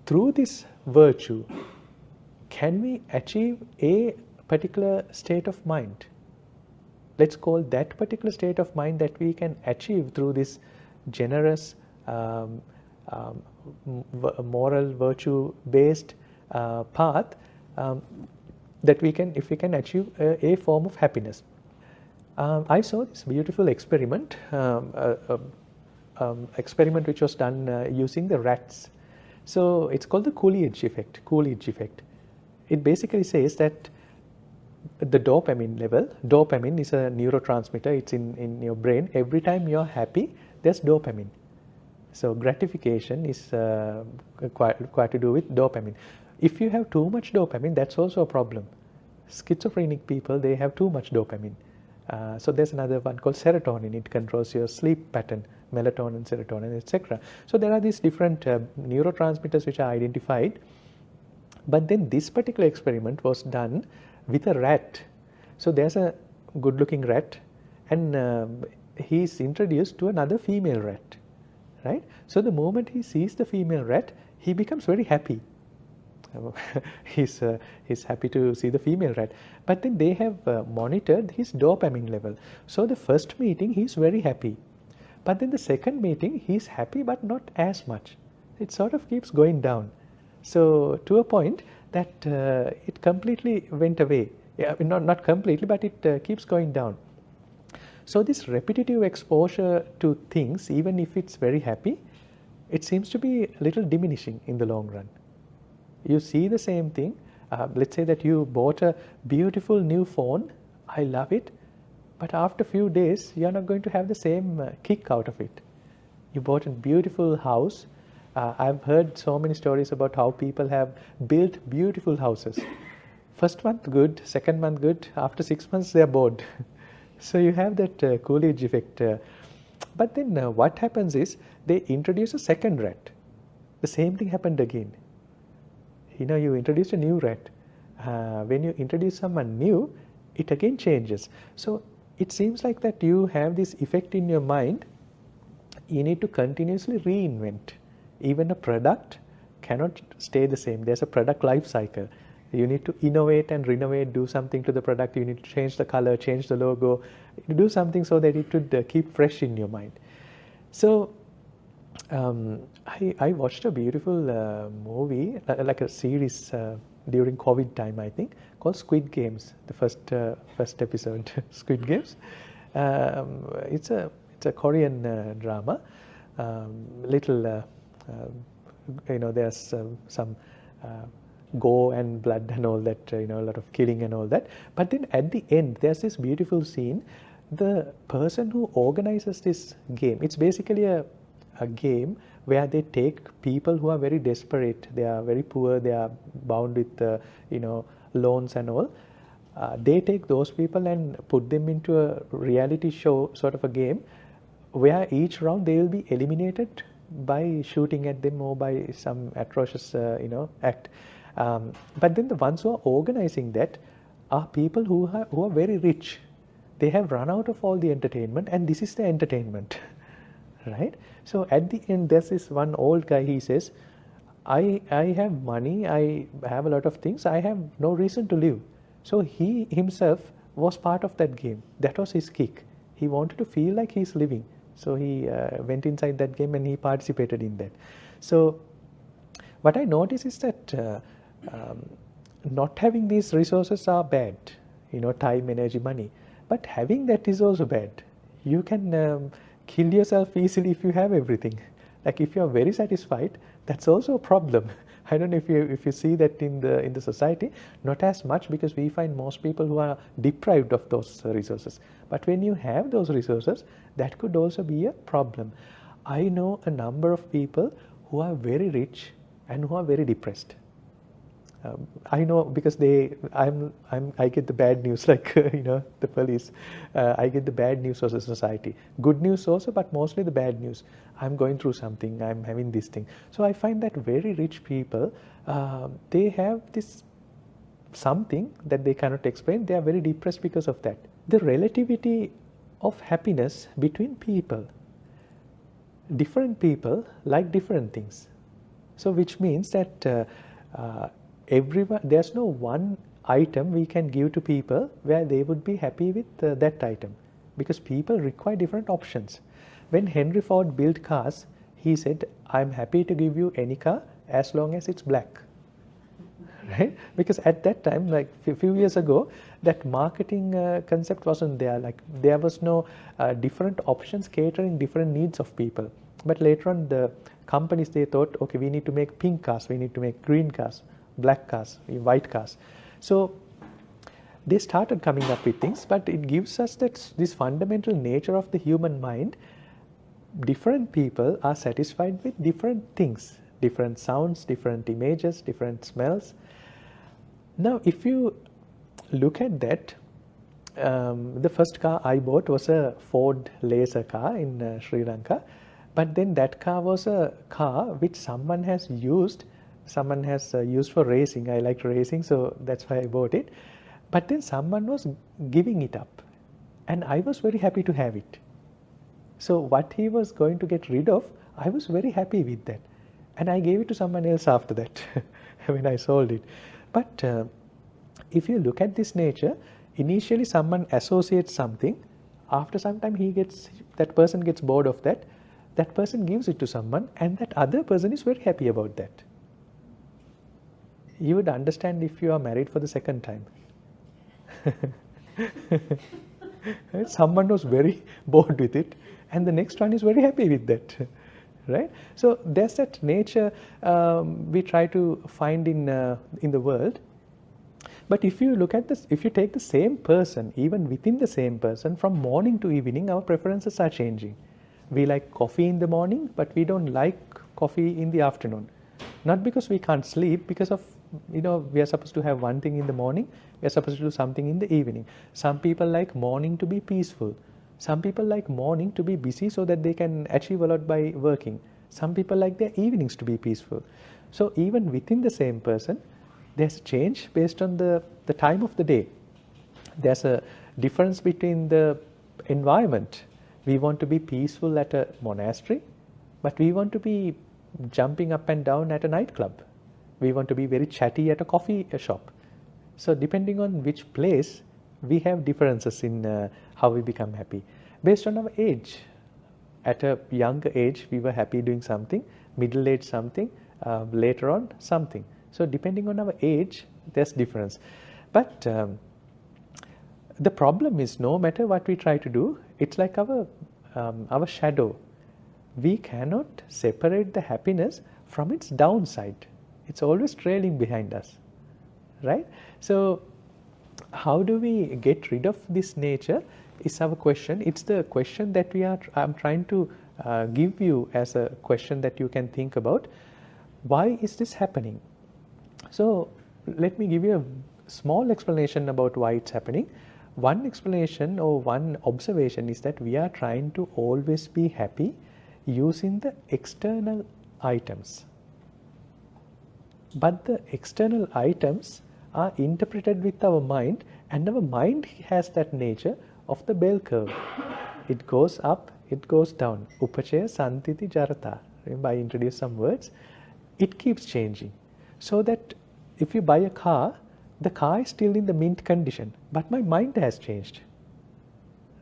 through this virtue, can we achieve a particular state of mind? Let's call that particular state of mind that we can achieve through this generous, moral, virtue-based path, that we can, if we can achieve a form of happiness. I saw this beautiful experiment, experiment which was done using the rats. So it's called the Coolidge effect. Coolidge effect. It basically says that the dopamine level, dopamine is a neurotransmitter, it's in your brain. Every time you're happy, there's dopamine. So gratification is quite to do with dopamine. If you have too much dopamine, that's also a problem. Schizophrenic people, they have too much dopamine. So there's another one called serotonin. It controls your sleep pattern, melatonin, serotonin, etc. So there are these different neurotransmitters which are identified. But then this particular experiment was done with a rat. So there's a good-looking rat, and he's introduced to another female rat, right? So the moment he sees the female rat, he becomes very happy. He's happy to see the female rat. But then they have monitored his dopamine level. So the first meeting, he's very happy. But then the second meeting, he's happy but not as much. It sort of keeps going down. So to a point that it completely went away. Yeah, not completely, but it keeps going down. So this repetitive exposure to things, even if it's very happy, it seems to be a little diminishing in the long run. You see the same thing. Let's say that you bought a beautiful new phone. I love it. But after a few days, you're not going to have the same kick out of it. You bought a beautiful house. I've heard so many stories about how people have built beautiful houses. First month good, second month good. After 6 months, they're bored. So you have that Coolidge effect. But then what happens is they introduce a second rat. The same thing happened again. You introduce a new rat. When you introduce someone new, it again changes. So it seems like that you have this effect in your mind. You need to continuously reinvent. Even a product cannot stay the same. There's a product life cycle. You need to innovate and renovate, do something to the product. You need to change the color, change the logo, do something so that it would keep fresh in your mind. So I watched a beautiful movie, like a series during COVID time, I think, called Squid Games. The first episode, Squid Games. It's a Korean drama. There's some gore and blood and all that. A lot of killing and all that. But then at the end, there's this beautiful scene. The person who organizes this game, it's basically a game where they take people who are very desperate, they are very poor, they are bound with loans and all. They take those people and put them into a reality show, sort of a game, where each round they will be eliminated by shooting at them or by some atrocious act. But then the ones who are organizing that are people who are very rich. They have run out of all the entertainment, and this is the entertainment. Right? So at the end, there's this one old guy, he says, I have money, I have a lot of things, I have no reason to live. So he himself was part of that game. That was his kick. He wanted to feel like he's living. So he went inside that game and he participated in that. So what I notice is that not having these resources are bad, time, energy, money. But having that is also bad. You can kill yourself easily if you have everything. Like if you are very satisfied, that's also a problem. I don't know if you see that in the society, not as much, because we find most people who are deprived of those resources. But when you have those resources, that could also be a problem. I know a number of people who are very rich and who are very depressed. I know because I get the bad news, like the police. I get the bad news of the society. Good news also, but mostly the bad news. I'm going through something. I'm having this thing. So I find that very rich people, they have this something that they cannot explain. They are very depressed because of that. The relativity of happiness between people. Different people like different things. So which means that everyone, there's no one item we can give to people where they would be happy with that item, because people require different options. When Henry Ford built cars, he said, I'm happy to give you any car as long as it's black. Right? Because at that time, like a few years ago, that marketing concept wasn't there. Like there was no different options catering different needs of people. But later on, the companies, they thought, okay, we need to make pink cars, we need to make green cars, black cars, white cars. So they started coming up with things, but it gives us that this fundamental nature of the human mind. Different people are satisfied with different things, different sounds, different images, different smells. Now, if you look at that, the first car I bought was a Ford Laser car in Sri Lanka, but then that car was a car which someone has used for racing. I liked racing, so that's why I bought it. But then someone was giving it up, and I was very happy to have it. So what he was going to get rid of, I was very happy with that, and I gave it to someone else after that when I sold it. But if you look at this nature, initially someone associates something, after some time that person gets bored of that, that person gives it to someone, and that other person is very happy about that. You would understand if you are married for the second time. Someone was very bored with it, and the next one is very happy with that. Right? So there's that nature we try to find in the world. But if you look at this, if you take the same person, even within the same person, from morning to evening, our preferences are changing. We like coffee in the morning, but we don't like coffee in the afternoon. Not because we can't sleep, because of, we are supposed to have one thing in the morning, we are supposed to do something in the evening. Some people like morning to be peaceful. Some people like morning to be busy so that they can achieve a lot by working. Some people like their evenings to be peaceful. So even within the same person, there's a change based on the time of the day. There's a difference between the environment. We want to be peaceful at a monastery, but we want to be jumping up and down at a nightclub. We want to be very chatty at a coffee shop. So depending on which place, we have differences in how we become happy. Based on our age. At a younger age, we were happy doing something, middle age something, later on something. So depending on our age, there's difference. But the problem is, no matter what we try to do, it's like our shadow. We cannot separate the happiness from its downside. It's always trailing behind us, right? So how do we get rid of this nature is our question. It's the question that I'm trying to give you as a question that you can think about. Why is this happening? So let me give you a small explanation about why it's happening. One explanation or one observation is that we are trying to always be happy using the external items. But the external items are interpreted with our mind, and our mind has that nature of the bell curve. It goes up, it goes down. Upachaya, Santiti, Jarata. Remember, I introduced some words. It keeps changing. So that if you buy a car, the car is still in the mint condition, but my mind has changed.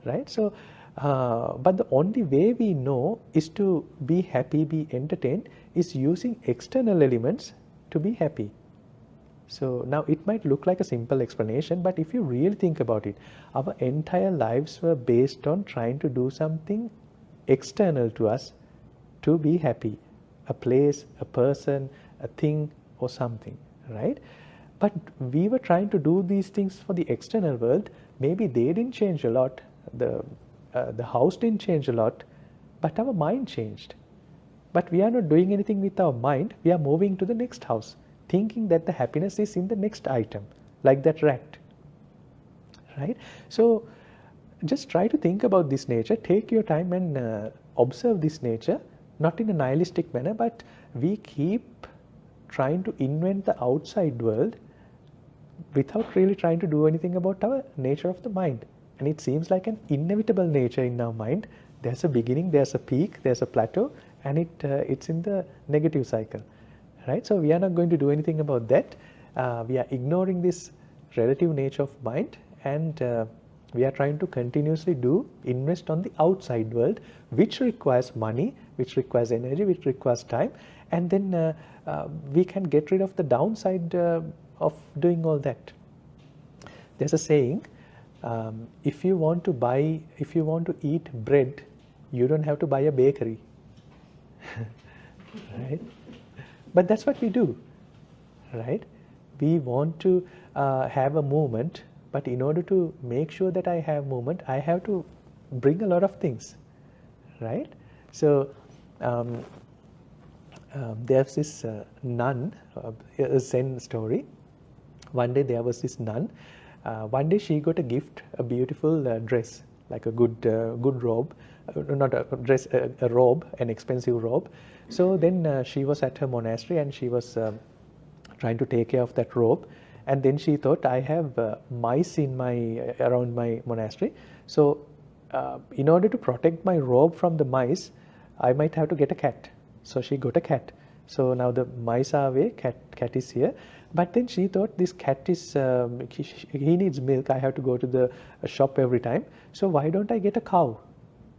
Right? So, but the only way we know is to be happy, be entertained, is using external elements to be happy. So now it might look like a simple explanation, but if you really think about it, our entire lives were based on trying to do something external to us to be happy. A place, a person, a thing or something, right? But we were trying to do these things for the external world. Maybe they didn't change a lot, the house didn't change a lot, but our mind changed. But we are not doing anything with our mind, we are moving to the next house, thinking that the happiness is in the next item, like that rat, right? So just try to think about this nature, take your time and observe this nature, not in a nihilistic manner, but we keep trying to invent the outside world without really trying to do anything about our nature of the mind. And it seems like an inevitable nature in our mind. There's a beginning, there's a peak, there's a plateau, and it's in the negative cycle. right? So we are not going to do anything about that. We are ignoring this relative nature of mind, and we are trying to continuously invest on the outside world, which requires money, which requires energy, which requires time, and then we can get rid of the downside of doing all that. There's a saying, if you want to eat bread, you don't have to buy a bakery. Right? But that's what we do, right? We want to have a movement, but in order to make sure that I have movement, I have to bring a lot of things, right? So there's this nun, a Zen story. One day there was this nun. One day she got a gift, a beautiful dress, like a good robe, not a dress, a robe, an expensive robe. So then she was at her monastery and she was trying to take care of that robe. And then she thought, I have mice around my monastery. So in order to protect my robe from the mice, I might have to get a cat. So she got a cat. So now the mice are away, cat is here. But then she thought, this cat is, he needs milk, I have to go to the shop every time. So why don't I get a cow?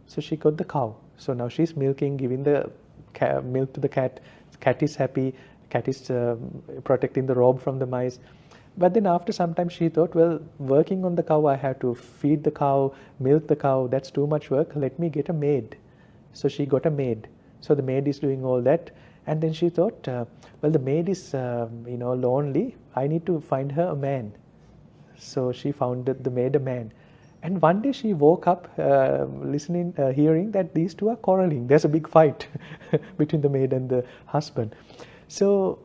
So she got the cow. So now she's milking, giving the milk to the cat. Cat is happy, cat is protecting the robe from the mice. But then after some time she thought, well, working on the cow, I have to feed the cow, milk the cow, that's too much work, let me get a maid. So she got a maid. So the maid is doing all that. And then she thought, well, the maid is, lonely. I need to find her a man. So she found the maid a man. And one day she woke up, hearing that these two are quarreling. There's a big fight between the maid and the husband. So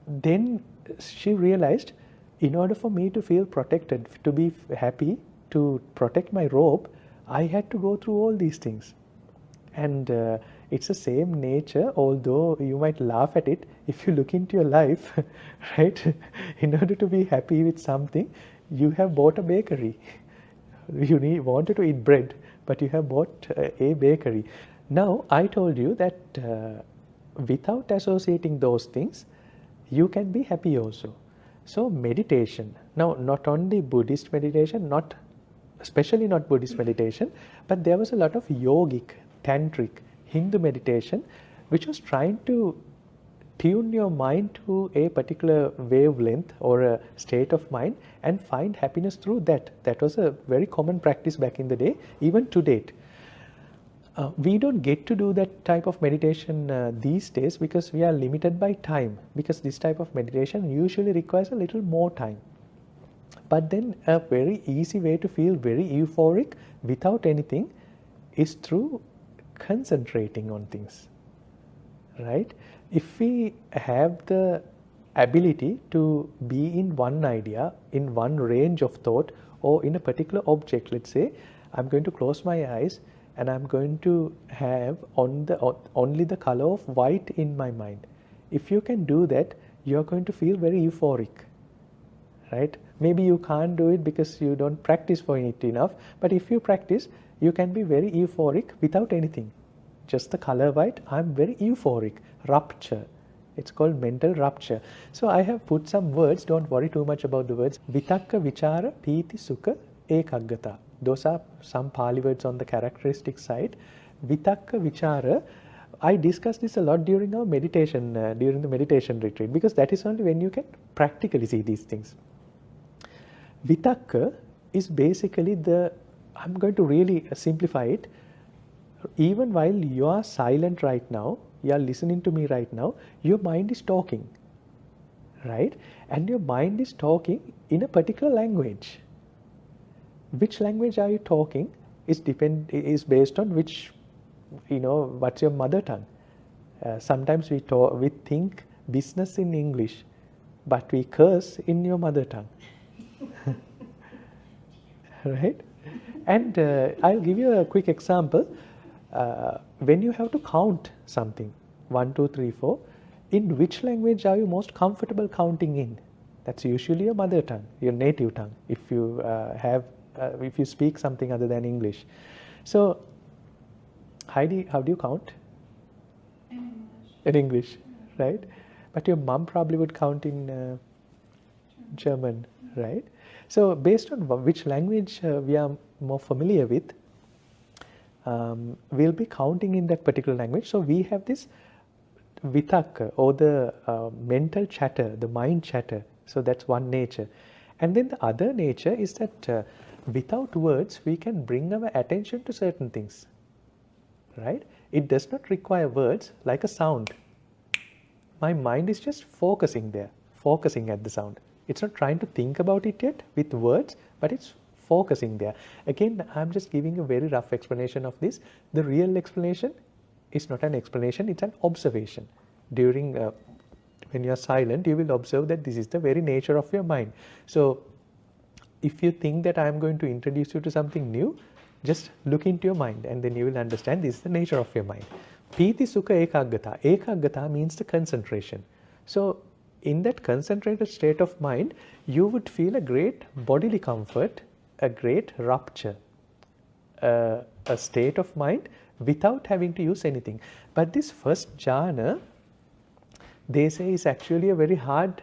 then she realized, in order for me to feel protected, to be happy, to protect my robe, I had to go through all these things. And it's the same nature, although you might laugh at it. If you look into your life, right, in order to be happy with something, you have bought a bakery. You wanted to eat bread, but you have bought a bakery. Now, I told you that without associating those things, you can be happy also. So meditation, now not only Buddhist meditation, especially not Buddhist meditation, but there was a lot of yogic, tantric, Hindu meditation, which was trying to tune your mind to a particular wavelength or a state of mind and find happiness through that. That was a very common practice back in the day, even to date. We don't get to do that type of meditation these days because we are limited by time, because this type of meditation usually requires a little more time. But then a very easy way to feel very euphoric without anything is through concentrating on things, right? If we have the ability to be in one idea, in one range of thought, or in a particular object, let's say, I'm going to close my eyes and I'm going to have only the color of white in my mind. If you can do that, you're going to feel very euphoric, right? Maybe you can't do it because you don't practice for it enough, but if you practice, you can be very euphoric without anything. Just the color white, I'm very euphoric. Rupture. It's called mental rupture. So I have put some words, don't worry too much about the words. Vitakka, vichara, piti, sukha, ekaggata. Those are some Pali words on the characteristic side. Vitakka, vichara, I discussed this a lot during our meditation, during the meditation retreat, because that is only when you can practically see these things. Vitakka is basically I'm going to really simplify it. Even while you are silent right now, you are listening to me right now, your mind is talking, right? And your mind is talking in a particular language. Which language are you talking is based on what's your mother tongue. Sometimes we think business in English, but we curse in your mother tongue. Right? And I'll give you a quick example. When you have to count something, 1, 2, 3, 4, in which language are you most comfortable counting in? That's usually your mother tongue, your native tongue, if you if you speak something other than English. So, Heidi, how do you count? In English, right? but your mom probably would count in German, right? So based on which language we are more familiar with, we'll be counting in that particular language. So we have this vitakka, or the mental chatter, the mind chatter. So that's one nature. And then the other nature is that without words, we can bring our attention to certain things, right? It does not require words like a sound. My mind is just focusing there, focusing at the sound. It's not trying to think about it yet with words, but it's focusing there. Again, I'm just giving a very rough explanation of this. The real explanation is not an explanation, it's an observation. During when you are silent, you will observe that this is the very nature of your mind. So if you think that I am going to introduce you to something new, just look into your mind and then you will understand this is the nature of your mind. Piti sukha ekaggata. Ekaggata means the concentration. So in that concentrated state of mind, you would feel a great bodily comfort, a great rapture, a state of mind without having to use anything. But this first jhana, they say, is actually a very hard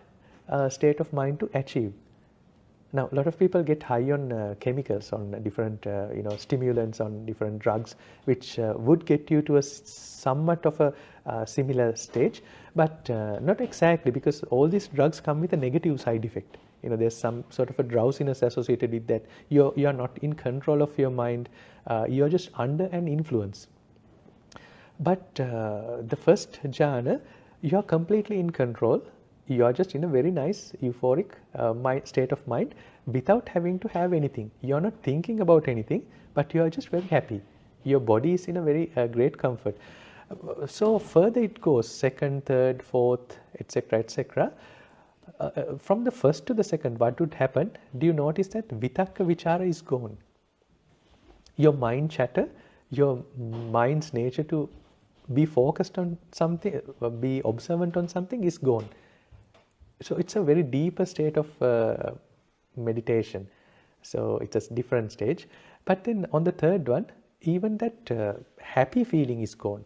state of mind to achieve. Now, a lot of people get high on chemicals, on different stimulants, on different drugs, which would get you to a somewhat of a similar stage, but not exactly, because all these drugs come with a negative side effect. There's some sort of a drowsiness associated with that. You are not in control of your mind. You're just under an influence. But the first jhana, you are completely in control. You are just in a very nice euphoric state of mind without having to have anything. You are not thinking about anything, but you are just very happy. Your body is in a very great comfort. So further it goes, second, third, fourth, etc., etc. From the first to the second, what would happen? Do you notice that vitakka vichara is gone? Your mind chatter, your mind's nature to be focused on something, be observant on something is gone. So it's a very deeper state of meditation. So it's a different stage. But then on the third one, even that happy feeling is gone.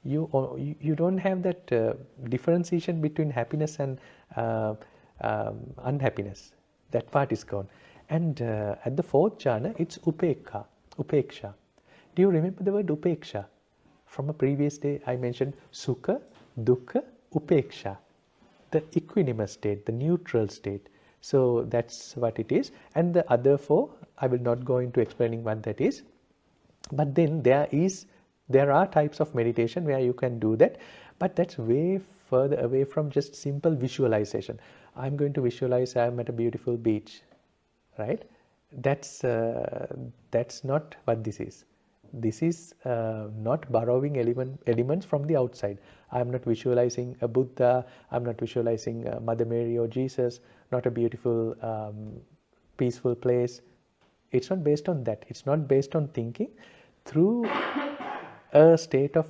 You don't have that differentiation between happiness and unhappiness. That part is gone. And at the fourth jhana, it's upeksha. Do you remember the word upeksha? From a previous day, I mentioned sukha, dukkha, upeksha. The equanimous state, the neutral state. So that's what it is. And the other four, I will not go into explaining what that is. But then there are types of meditation where you can do that, but that's way further away from just simple visualization. I'm going to visualize I'm at a beautiful beach, right? That's not what this is. This is not borrowing elements from the outside. I'm not visualizing a Buddha, I'm not visualizing Mother Mary or Jesus, not a beautiful, peaceful place. It's not based on that. It's not based on thinking. Through a state of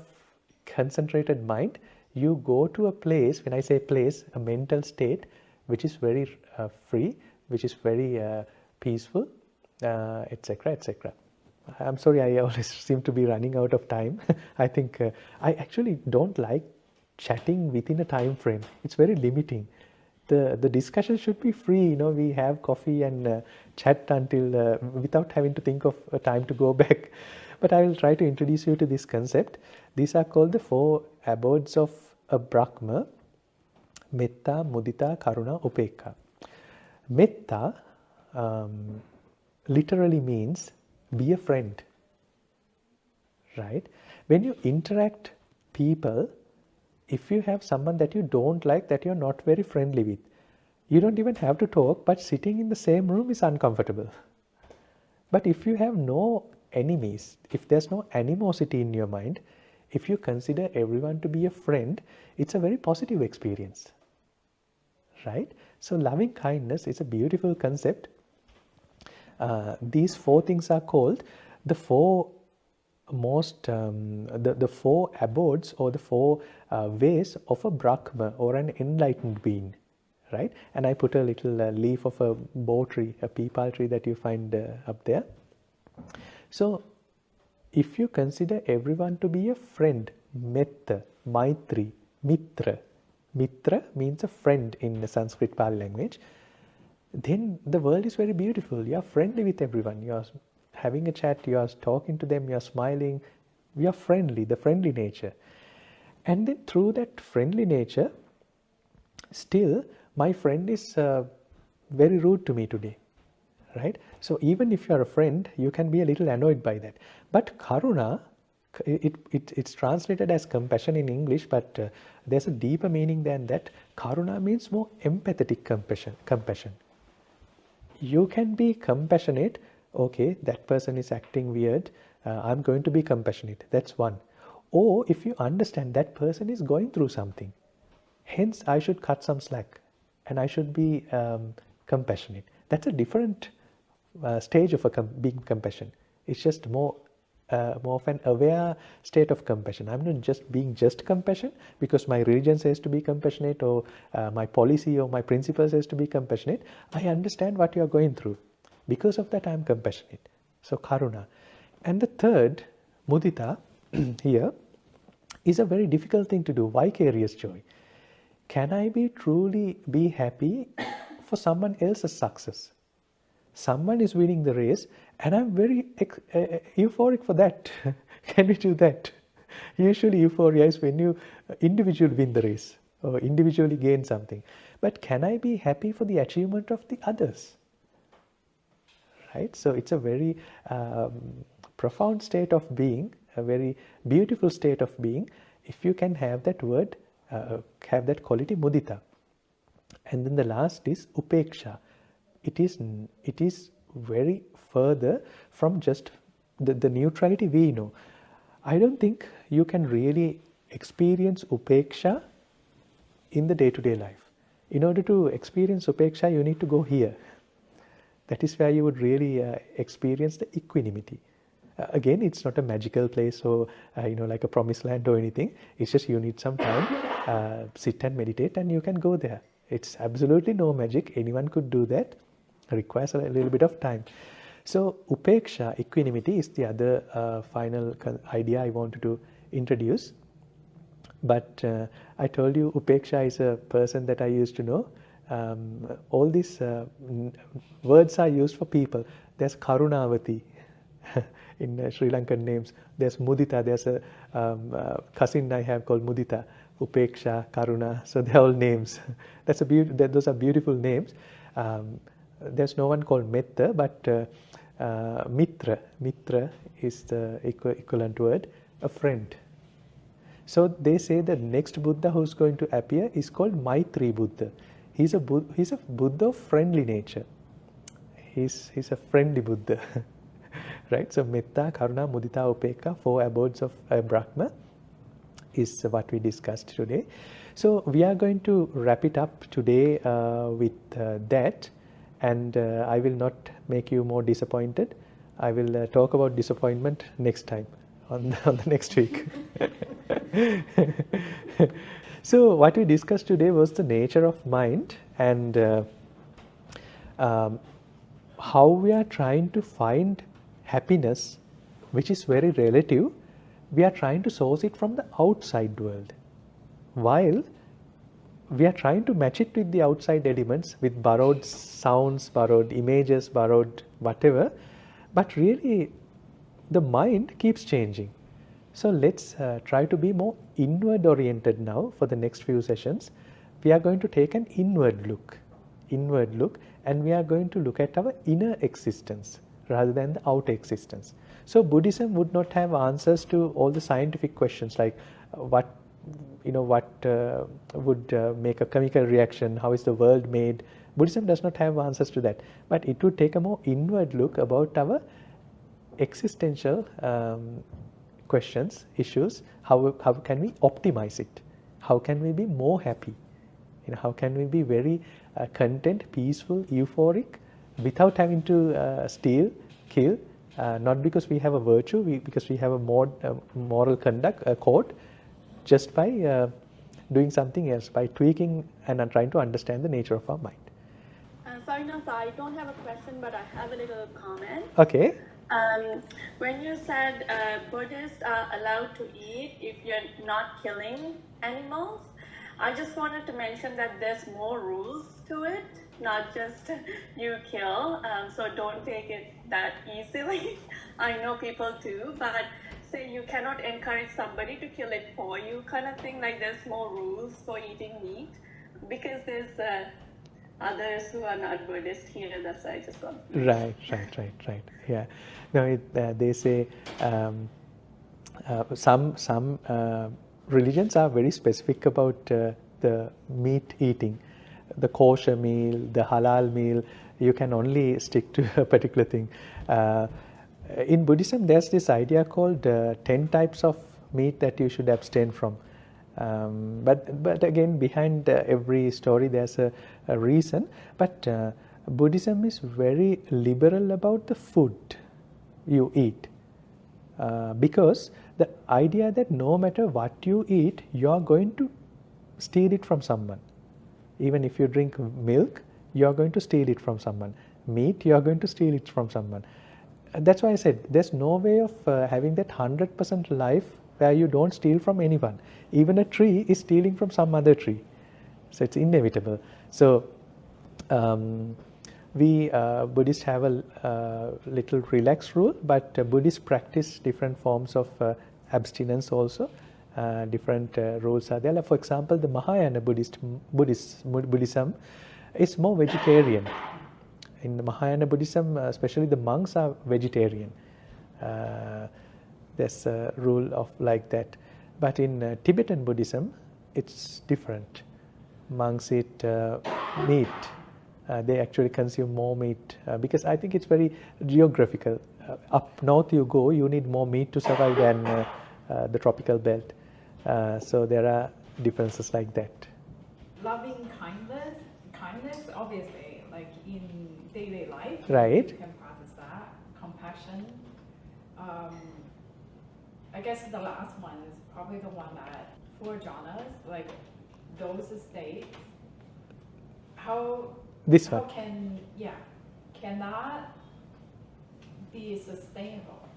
concentrated mind, you go to a place, when I say place, a mental state, which is very free, which is very peaceful, etc., etc. I'm sorry, I always seem to be running out of time. I think I actually don't like chatting within a time frame. It's very limiting. The discussion should be free. We have coffee and chat until without having to think of a time to go back. But I will try to introduce you to this concept. These are called the four abodes of a Brahma: metta, mudita, karuna, upekka. Metta literally means be a friend, right? When you interact people, if you have someone that you don't like, that you're not very friendly with, you don't even have to talk, but sitting in the same room is uncomfortable. But if you have no enemies, if there's no animosity in your mind, if you consider everyone to be a friend, it's a very positive experience, right? So loving kindness is a beautiful concept. These four things are called the four most the four abodes, or the four ways of a Brahma, or an enlightened being, right? And I put a little leaf of a bo tree, a peepal tree that you find up there. So if you consider everyone to be a friend, metta, maitri, mitra, Mitra means a friend in the Sanskrit Pali language. Then the world is very beautiful. You are friendly with everyone. You are having a chat, you are talking to them, you are smiling. We are friendly, the friendly nature. And then through that friendly nature, still my friend is very rude to me today, right? So even if you are a friend, you can be a little annoyed by that. But karuna, it's translated as compassion in English, but there's a deeper meaning than that. Karuna means more empathetic compassion. You can be compassionate. Okay, that person is acting weird, I'm going to be compassionate. That's one. Or if you understand that person is going through something, hence I should cut some slack and I should be compassionate. That's a different stage of being compassion. It's just more of an aware state of compassion. I'm not just being just compassion because my religion says to be compassionate, or my policy or my principle says to be compassionate. I understand what you are going through. Because of that, I'm compassionate. So karuna. And the third, mudita, here is a very difficult thing to do. Vicarious joy. Can I truly be happy for someone else's success? Someone is winning the race and I'm very euphoric for that. Can we do that? Usually euphoria is when you individually win the race or individually gain something. But can I be happy for the achievement of the others? Right? So it's a very profound state of being, a very beautiful state of being, if you can have that word, have that quality mudita. And then the last is upeksha. It is very further from just the neutrality we know. I don't think you can really experience upeksha in the day-to-day life. In order to experience upeksha, you need to go here. That is where you would really experience the equanimity. Again, it's not a magical place or like a promised land or anything. It's just you need some time, sit and meditate, and you can go there. It's absolutely no magic. Anyone could do that. It requires a little bit of time. So upeksha, equanimity, is the other final idea I wanted to introduce. But I told you upeksha is a person that I used to know. All these words are used for people. There's Karunavati in Sri Lankan names. There's Mudita. There's a cousin I have called Mudita. Upeksha, Karuna. So they're all names. Those are beautiful names. There's no one called Metta, but Mitra. Mitra is the equivalent word, a friend. So they say the next Buddha who's going to appear is called Maitri Buddha. He's a Buddha of friendly nature. He's a friendly Buddha. Right? So Metta, Karuna, Mudita, Upekkha, 4 abodes of Brahma is what we discussed today. So we are going to wrap it up today with that, and I will not make you more disappointed. I will talk about disappointment next time on the next week. So what we discussed today was the nature of mind and how we are trying to find happiness, which is very relative. We are trying to source it from the outside world, while we are trying to match it with the outside elements, with borrowed sounds, borrowed images, borrowed whatever. But really, the mind keeps changing. So let's try to be more inward oriented now for the next few sessions. We are going to take an inward look, and we are going to look at our inner existence rather than the outer existence. So Buddhism would not have answers to all the scientific questions like what would make a chemical reaction, how is the world made. Buddhism does not have answers to that, but it would take a more inward look about our existential questions, issues. How can we optimize it? How can we be more happy? How can we be very content, peaceful, euphoric, without having to steal, kill, not because we have a virtue, because we have a moral conduct, a code, just by doing something else, by tweaking and trying to understand the nature of our mind. Sorry, Nasa, I don't have a question, but I have a little comment. Okay. When you said Buddhists are allowed to eat if you're not killing animals, I just wanted to mention that there's more rules to it, not just you kill. So don't take it that easily. I know people do, but say you cannot encourage somebody to kill it for you, kind of thing. Like there's more rules for eating meat because there's others who are not Buddhist here. That's why I just want to mention. Right. Yeah. Now they say some religions are very specific about the meat eating, the kosher meal, the halal meal. You can only stick to a particular thing. In Buddhism, there's this idea called 10 types of meat that you should abstain from. But again, behind every story, there's a reason. But Buddhism is very liberal about the food you eat. Because the idea that no matter what you eat, you are going to steal it from someone. Even if you drink milk, you are going to steal it from someone. Meat, you are going to steal it from someone. That's why I said there's no way of having that 100% life where you don't steal from anyone. Even a tree is stealing from some other tree. So it's inevitable. So we Buddhists have a little relaxed rule, but Buddhists practice different forms of abstinence also. Different rules are there. Like for example, the Mahayana Buddhism is more vegetarian. In the Mahayana Buddhism, especially the monks are vegetarian. There's a rule of like that. But in Tibetan Buddhism, it's different. Monks eat meat. They actually consume more meat because I think it's very geographical. Up north you go, you need more meat to survive than the tropical belt. So there are differences like that. Loving kindness, obviously, like in daily life, right? You can practice that. Compassion. I guess the last one is probably the one that for jhanas, like those states. How can that be sustainable?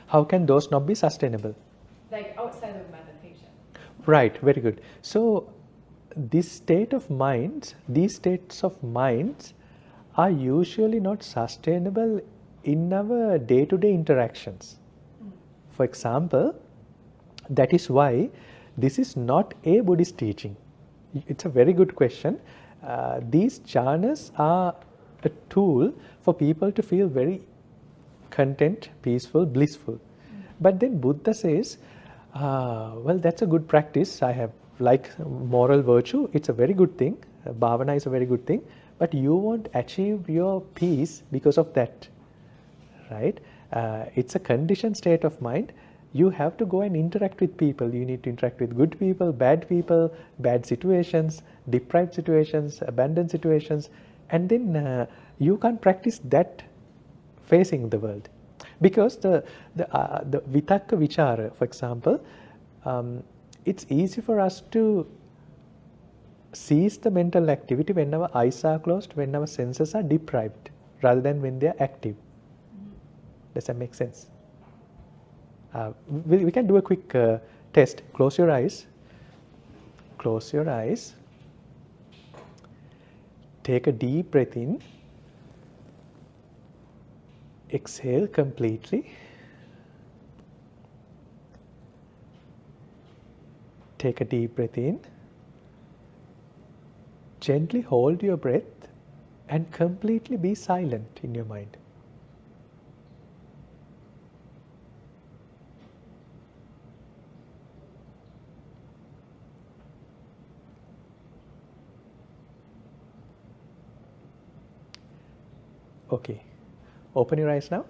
How can those not be sustainable? Like outside of meditation. Right, very good. So these states of minds are usually not sustainable in our day-to-day interactions. For example, that is why this is not a Buddhist teaching. It's a very good question. These jhanas are a tool for people to feel very content, peaceful, blissful. But then Buddha says, well, that's a good practice. I have like moral virtue. It's a very good thing. Bhavana is a very good thing. But you won't achieve your peace because of that. Right? It's a conditioned state of mind. You have to go and interact with people. You need to interact with good people, bad situations, deprived situations, abandoned situations. And then you can't practice that facing the world. Because the vitakka vichara, for example, it's easy for us to cease the mental activity when our eyes are closed, when our senses are deprived, rather than when they are active. Does that make sense? We can do a quick test. Close your eyes. Close your eyes. Take a deep breath in. Exhale completely. Take a deep breath in. Gently hold your breath and completely be silent in your mind. Okay. Open your eyes now.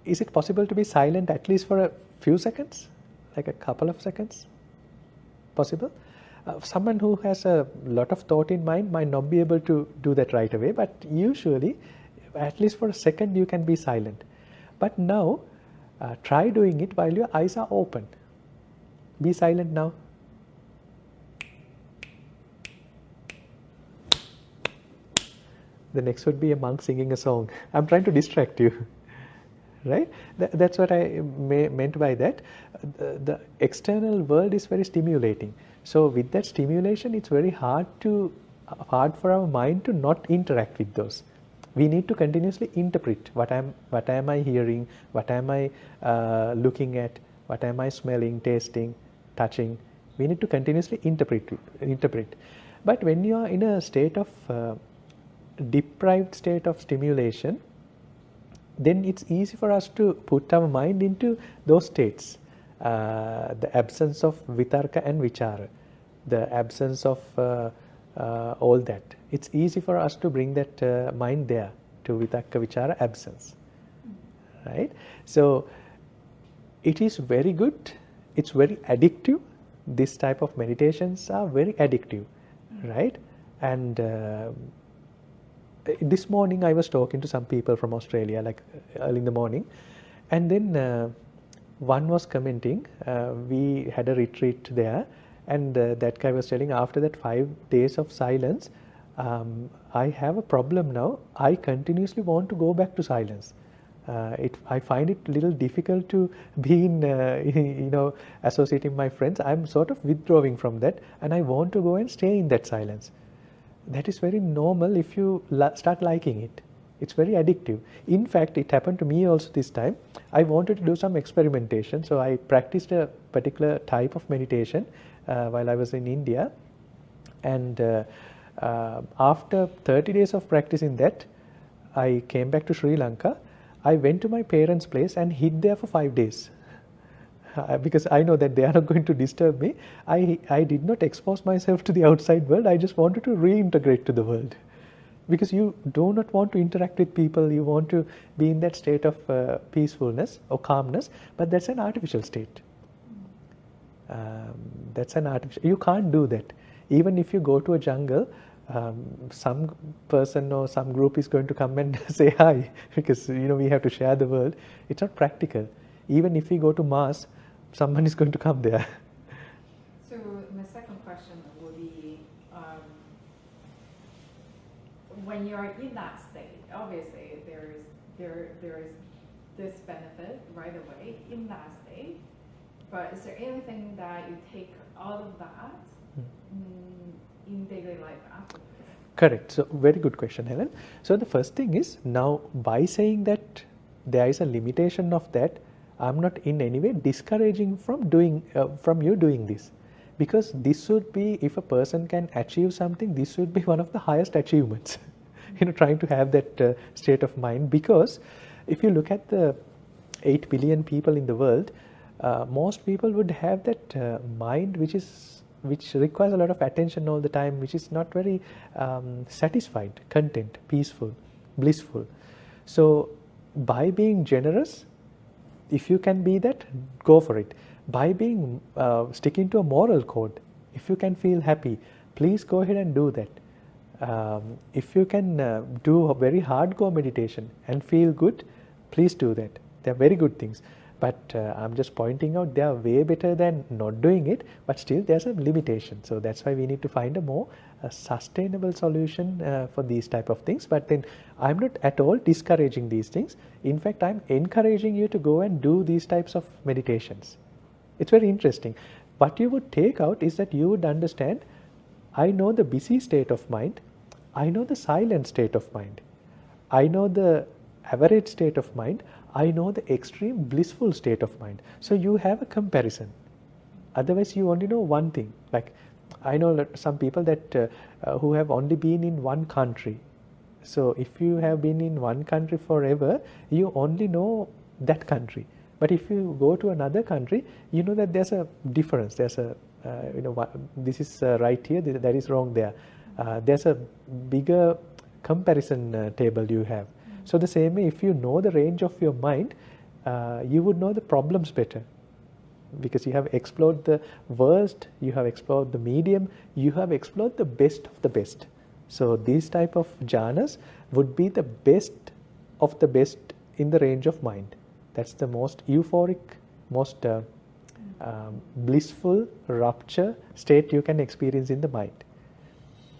Is it possible to be silent at least for a few seconds? Like a couple of seconds? Possible? Someone who has a lot of thought in mind might not be able to do that right away, but usually, at least for a second, you can be silent. But now, try doing it while your eyes are open. Be silent now. The next would be a monk singing a song. I'm trying to distract you. right? That's what I meant by that. The external world is very stimulating. So with that stimulation, it's very hard for our mind to not interact with those. We need to continuously interpret what am I hearing, what am I looking at, what am I smelling, tasting, touching. We need to continuously interpret. But when you are in a state of deprived state of stimulation, then it's easy for us to put our mind into those states. The absence of vitarka and vichara, the absence of all that. It's easy for us to bring that mind there to vitarka vichara absence, right? So it is very good. It's very addictive. This type of meditations are very addictive, right? And this morning I was talking to some people from Australia, like early in the morning, and then one was commenting, we had a retreat there, and that guy was telling, after that 5 days of silence, I have a problem now. I continuously want to go back to silence. I find it a little difficult to be in, associating my friends. I'm sort of withdrawing from that, and I want to go and stay in that silence. That is very normal if you start liking it. It's very addictive. In fact, it happened to me also this time. I wanted to do some experimentation, so I practiced a particular type of meditation while I was in India. And after 30 days of practicing that, I came back to Sri Lanka. I went to my parents' place and hid there for 5 days. Because I know that they are not going to disturb me. I did not expose myself to the outside world. I just wanted to reintegrate to the world. Because you do not want to interact with people, you want to be in that state of peacefulness or calmness, but that's an artificial state. You can't do that. Even if you go to a jungle, some person or some group is going to come and say hi, because we have to share the world. It's not practical. Even if we go to Mars, someone is going to come there. So my second question would be, when you're in that state, obviously there is this benefit right away in that state, but is there anything that you take out of that in daily life after this? Correct. So very good question, Helen. So the first thing is, now by saying that there is a limitation of that, I'm not in any way discouraging from you doing this, because this should be, if a person can achieve something, this should be one of the highest achievements. Trying to have that state of mind, because if you look at the 8 billion people in the world, most people would have that mind which requires a lot of attention all the time, which is not very satisfied, content, peaceful, blissful. So by being generous, if you can be that, go for it. By being sticking to a moral code, if you can feel happy, please go ahead and do that. If you can do a very hardcore meditation and feel good, please do that. They are very good things. But I'm just pointing out they are way better than not doing it, but still there's a limitation. So that's why we need to find a more sustainable solution for these type of things. But then I'm not at all discouraging these things. In fact, I'm encouraging you to go and do these types of meditations. It's very interesting. What you would take out is that you would understand, I know the busy state of mind, I know the silent state of mind, I know the average state of mind, I know the extreme blissful state of mind. So you have a comparison. Otherwise you only know one thing. Like I know some people that who have only been in one country. So if you have been in one country forever, you only know that country. But if you go to another country, you know that there's a difference. There's a this is right here, that is wrong there. There's a bigger comparison table you have. So the same way, if you know the range of your mind, you would know the problems better, because you have explored the worst, you have explored the medium, you have explored the best of the best. So these type of jhanas would be the best of the best in the range of mind. That's the most euphoric, most blissful rapture state you can experience in the mind.